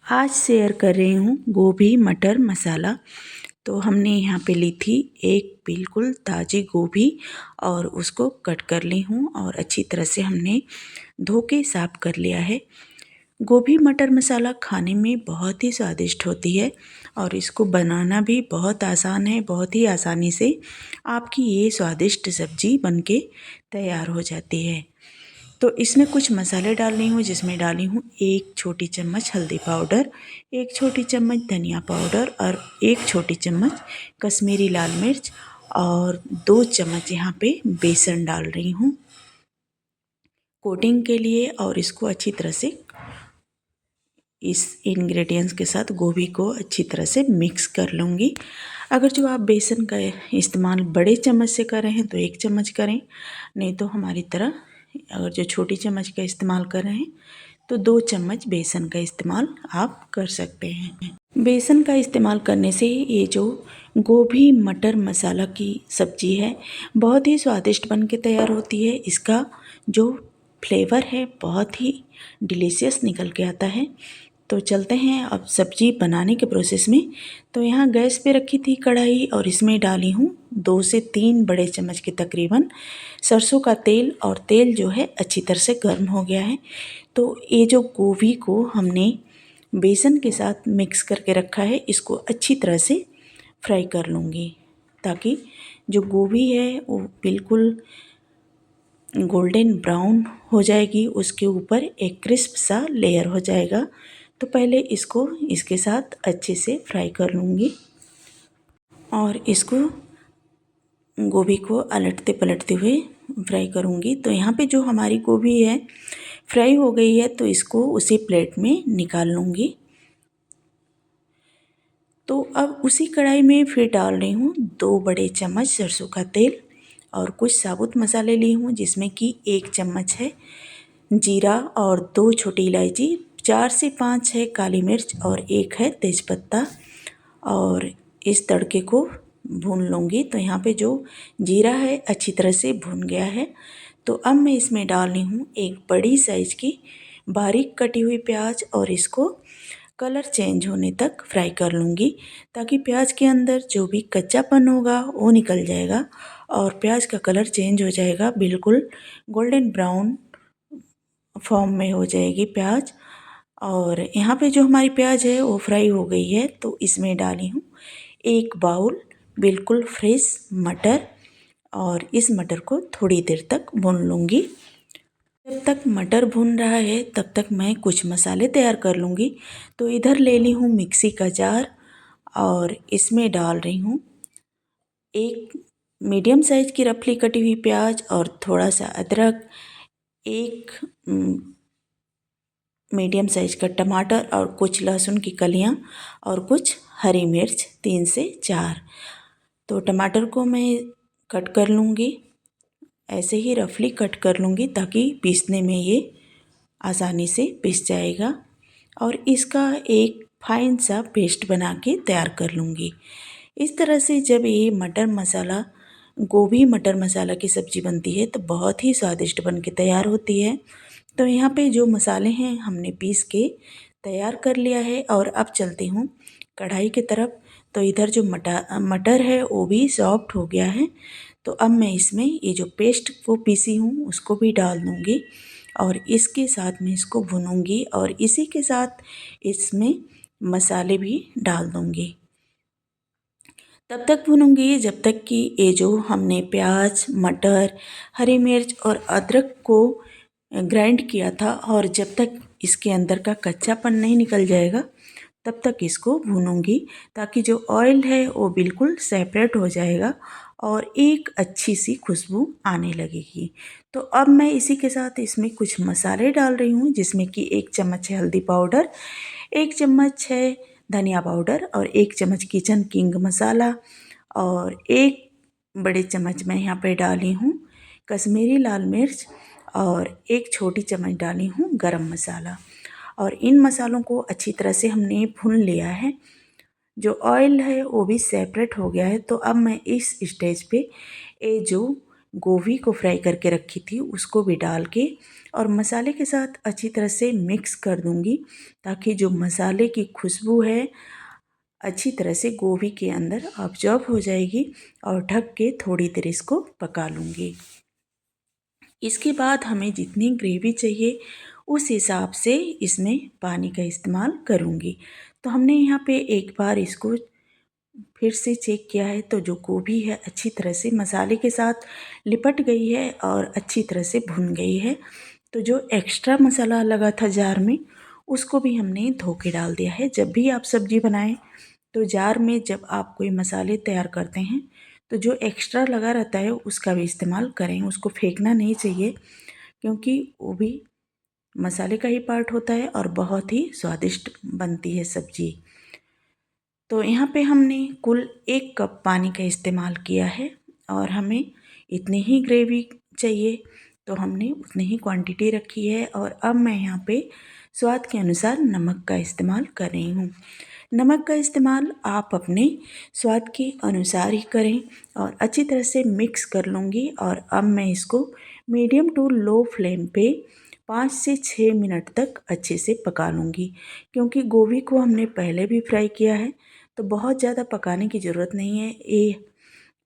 आज शेयर कर रही हूँ गोभी मटर मसाला। तो हमने यहाँ पे ली थी एक बिल्कुल ताज़ी गोभी और उसको कट कर ली हूँ और अच्छी तरह से हमने धो के साफ कर लिया है। गोभी मटर मसाला खाने में बहुत ही स्वादिष्ट होती है और इसको बनाना भी बहुत आसान है। बहुत ही आसानी से आपकी ये स्वादिष्ट सब्जी बनके तैयार हो जाती है। तो इसमें कुछ मसाले डाल रही हूँ, जिसमें डाली हूँ 1 छोटी चम्मच हल्दी पाउडर, 1 छोटी चम्मच धनिया पाउडर और 1 छोटी चम्मच कश्मीरी लाल मिर्च और 2 चम्मच यहाँ पे बेसन डाल रही हूँ कोटिंग के लिए। और इसको अच्छी तरह से इस इंग्रेडिएंट्स के साथ गोभी को अच्छी तरह से मिक्स कर लूँगी। अगर जो आप बेसन का इस्तेमाल बड़े चम्मच से कर रहे हैं तो 1 चम्मच करें, नहीं तो हमारी तरह अगर जो छोटी चम्मच का इस्तेमाल कर रहे हैं तो 2 चम्मच बेसन का इस्तेमाल आप कर सकते हैं। बेसन का इस्तेमाल करने से ये जो गोभी मटर मसाला की सब्ज़ी है बहुत ही स्वादिष्ट बन के तैयार होती है। इसका जो फ्लेवर है बहुत ही डिलीशियस निकल के आता है। तो चलते हैं अब सब्ज़ी बनाने के प्रोसेस में। तो यहाँ गैस पे रखी थी कढ़ाई और इसमें डाली हूँ 2 से 3 बड़े चम्मच के तकरीबन सरसों का तेल। और तेल जो है अच्छी तरह से गर्म हो गया है। तो ये जो गोभी को हमने बेसन के साथ मिक्स करके रखा है इसको अच्छी तरह से फ्राई कर लूँगी, ताकि जो गोभी है वो बिल्कुल गोल्डन ब्राउन हो जाएगी, उसके ऊपर एक क्रिस्प सा लेयर हो जाएगा। तो पहले इसको इसके साथ अच्छे से फ्राई कर लूँगी और इसको गोभी को अलटते पलटते हुए फ्राई करूँगी। तो यहाँ पे जो हमारी गोभी है फ्राई हो गई है तो इसको उसी प्लेट में निकाल लूँगी। तो अब उसी कढ़ाई में फिर डाल रही हूँ 2 बड़े चम्मच सरसों का तेल और कुछ साबुत मसाले ली हूँ, जिसमें कि 1 चम्मच है जीरा और 2 छोटी इलायची, 4 से 5 है काली मिर्च और 1 है तेज़पत्ता। और इस तड़के को भून लूँगी। तो यहाँ पे जो जीरा है अच्छी तरह से भून गया है। तो अब मैं इसमें डाल रही हूँ एक बड़ी साइज़ की बारीक कटी हुई प्याज और इसको कलर चेंज होने तक फ्राई कर लूँगी, ताकि प्याज के अंदर जो भी कच्चापन होगा वो निकल जाएगा और प्याज का कलर चेंज हो जाएगा, बिल्कुल गोल्डन ब्राउन फॉर्म में हो जाएगी प्याज। और यहाँ पे जो हमारी प्याज है वो फ्राई हो गई है। तो इसमें डाली हूँ 1 बाउल बिल्कुल फ्रेश मटर और इस मटर को थोड़ी देर तक भून लूँगी। जब तक मटर भून रहा है तब तक मैं कुछ मसाले तैयार कर लूँगी। तो इधर ले ली हूँ मिक्सी का जार और इसमें डाल रही हूँ 1 मीडियम साइज़ की रफली कटी हुई प्याज और थोड़ा सा अदरक, 1 मीडियम साइज़ का टमाटर और कुछ लहसुन की कलियाँ और कुछ हरी मिर्च 3 से 4। तो टमाटर को मैं कट कर लूँगी, ऐसे ही रफली कट कर लूँगी ताकि पीसने में ये आसानी से पिस जाएगा। और इसका एक फाइन सा पेस्ट बना के तैयार कर लूँगी। इस तरह से जब ये मटर मसाला गोभी मटर मसाला की सब्ज़ी बनती है तो बहुत ही स्वादिष्ट बन के तैयार होती है। तो यहाँ पे जो मसाले हैं हमने पीस के तैयार कर लिया है। और अब चलती हूँ कढ़ाई की तरफ। तो इधर जो मटर है वो भी सॉफ्ट हो गया है। तो अब मैं इसमें ये जो पेस्ट वो पीसी हूँ उसको भी डाल दूँगी और इसके साथ में इसको भूनूंगी और इसी के साथ इसमें मसाले भी डाल दूँगी। तब तक भूनूंगी जब तक कि ये जो हमने प्याज मटर हरी मिर्च और अदरक को ग्राइंड किया था और जब तक इसके अंदर का कच्चापन नहीं निकल जाएगा तब तक इसको भूनूंगी, ताकि जो ऑयल है वो बिल्कुल सेपरेट हो जाएगा और एक अच्छी सी खुशबू आने लगेगी। तो अब मैं इसी के साथ इसमें कुछ मसाले डाल रही हूँ, जिसमें कि 1 चम्मच है हल्दी पाउडर, 1 चम्मच है धनिया पाउडर और 1 चम्मच किचन किंग मसाला और 1 बड़े चम्मच मैं यहाँ पे डाली हूँ कश्मीरी लाल मिर्च और 1 छोटी चम्मच डाली हूँ गरम मसाला। और इन मसालों को अच्छी तरह से हमने भून लिया है। जो ऑयल है वो भी सेपरेट हो गया है। तो अब मैं इस स्टेज पे ये जो गोभी को फ्राई करके रखी थी उसको भी डाल के और मसाले के साथ अच्छी तरह से मिक्स कर दूंगी ताकि जो मसाले की खुशबू है अच्छी तरह से गोभी के अंदर ऑब्जॉर्ब हो जाएगी। और ढक के थोड़ी देर इसको पका लूँगी। इसके बाद हमें जितनी ग्रेवी चाहिए उस हिसाब से इसमें पानी का इस्तेमाल करूँगी। तो हमने यहाँ पे एक बार इसको फिर से चेक किया है तो जो गोभी है अच्छी तरह से मसाले के साथ लिपट गई है और अच्छी तरह से भुन गई है। तो जो एक्स्ट्रा मसाला लगा था जार में उसको भी हमने धो के डाल दिया है। जब भी आप सब्ज़ी बनाएं तो जार में जब आप कोई मसाले तैयार करते हैं तो जो एक्स्ट्रा लगा रहता है उसका भी इस्तेमाल करें, उसको फेंकना नहीं चाहिए क्योंकि वो भी मसाले का ही पार्ट होता है और बहुत ही स्वादिष्ट बनती है सब्ज़ी। तो यहाँ पे हमने कुल 1 कप पानी का इस्तेमाल किया है और हमें इतनी ही ग्रेवी चाहिए तो हमने उतनी ही क्वांटिटी रखी है। और अब मैं यहाँ पे स्वाद के अनुसार नमक का इस्तेमाल कर रही हूँ। नमक का इस्तेमाल आप अपने स्वाद के अनुसार ही करें और अच्छी तरह से मिक्स कर लूँगी। और अब मैं इसको मीडियम टू लो फ्लेम पे 5 से 6 मिनट तक अच्छे से पका लूँगी क्योंकि गोभी को हमने पहले भी फ्राई किया है तो बहुत ज़्यादा पकाने की ज़रूरत नहीं है। ये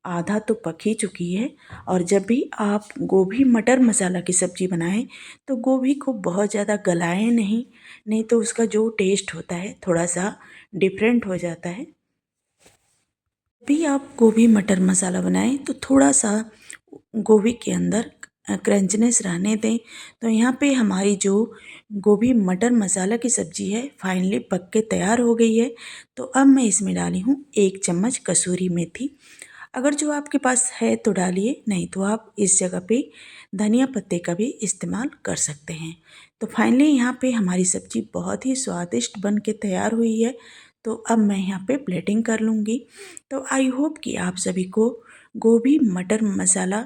आधा तो पक ही चुकी है। और जब भी आप गोभी मटर मसाला की सब्ज़ी बनाएं तो गोभी को बहुत ज़्यादा गलाएं नहीं तो उसका जो टेस्ट होता है थोड़ा सा डिफरेंट हो जाता है। भी आप गोभी मटर मसाला बनाएं तो थोड़ा सा गोभी के अंदर क्रंचनेस रहने दें। तो यहाँ पे हमारी जो गोभी मटर मसाला की सब्ज़ी है फाइनली पक के तैयार हो गई है। तो अब मैं इसमें डाली हूँ 1 चम्मच कसूरी मेथी। अगर जो आपके पास है तो डालिए, नहीं तो आप इस जगह पे धनिया पत्ते का भी इस्तेमाल कर सकते हैं। तो फाइनली यहाँ पे हमारी सब्ज़ी बहुत ही स्वादिष्ट बन के तैयार हुई है। तो अब मैं यहाँ पे प्लेटिंग कर लूँगी। तो आई होप कि आप सभी को गोभी मटर मसाला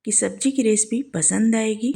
की सब्ज़ी की रेसिपी पसंद आएगी।